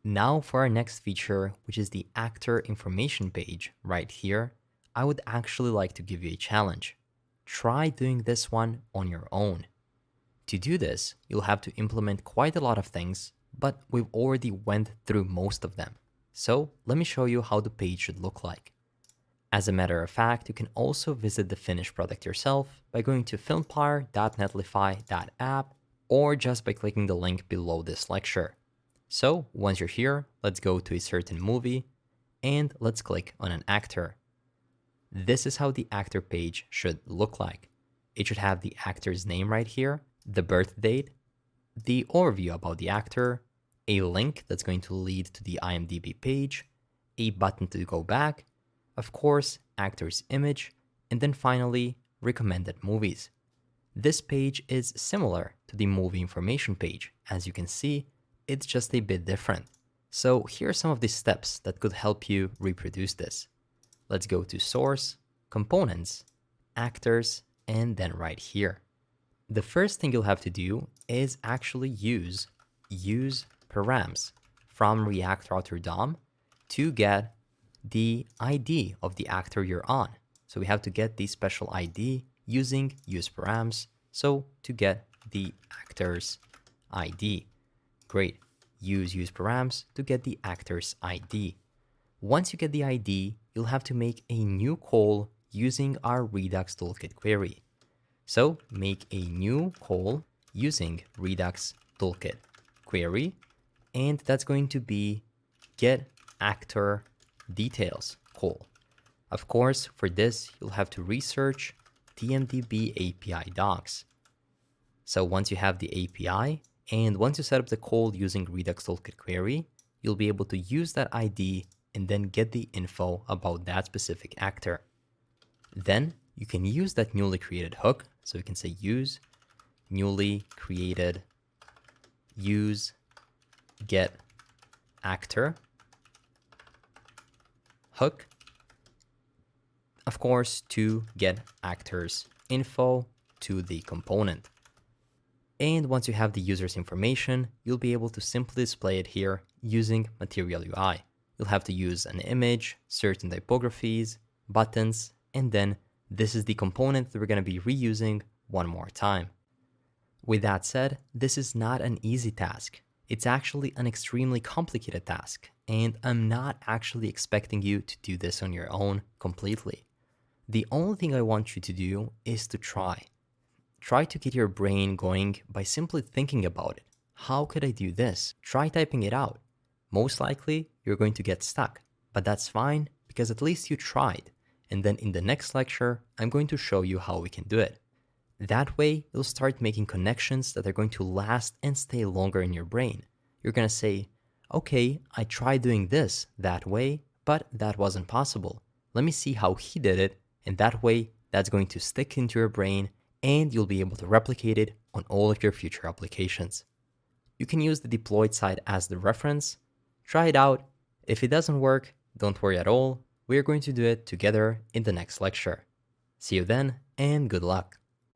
Now for our next feature, which is the actor information page right here, I would actually like to give you a challenge. Try doing this one on your own. To do this, you'll have to implement quite a lot of things, but we've already went through most of them. So let me show you how the page should look like. As a matter of fact, you can also visit the finished product yourself by going to filmpire.netlify.app or just by clicking the link below this lecture. So once you're here, let's go to a certain movie and let's click on an actor. This is how the actor page should look like. It should have the actor's name right here, the birth date, the overview about the actor, a link that's going to lead to the IMDb page, a button to go back, of course, actor's image, and then finally, recommended movies. This page is similar to the movie information page. As you can see, it's just a bit different. So here are some of the steps that could help you reproduce this. Let's go to Source, Components, Actors, and then right here. The first thing you'll have to do is actually use params from React Router DOM to get the ID of the actor you're on. So we have to get the special ID using useParams. So to get the actor's ID. Great. Use useParams to get the actor's ID. Once you get the ID, you'll have to make a new call using our Redux Toolkit query. So make a new call using Redux Toolkit query, and that's going to be get actor details call. Of course, for this, you'll have to research TMDB API docs. So once you have the API, and once you set up the call using Redux Toolkit query, you'll be able to use that ID and then get the info about that specific actor. Then you can use that newly created hook. So you can say use newly created use get actor hook, of course, to get actors info to the component. And once you have the user's information, you'll be able to simply display it here using Material UI. You'll have to use an image, certain typographies, buttons, and then this is the component that we're going to be reusing one more time. With that said, this is not an easy task. It's actually an extremely complicated task, and I'm not actually expecting you to do this on your own completely. The only thing I want you to do is to try. Try to get your brain going by simply thinking about it. How could I do this? Try typing it out. Most likely, you're going to get stuck, but that's fine because at least you tried. And then in the next lecture, I'm going to show you how we can do it. That way, you'll start making connections that are going to last and stay longer in your brain. You're going to say, okay, I tried doing this that way, but that wasn't possible. Let me see how he did it, and that way, that's going to stick into your brain, and you'll be able to replicate it on all of your future applications. You can use the deployed site as the reference. Try it out. If it doesn't work, don't worry at all. We're going to do it together in the next lecture. See you then, and good luck.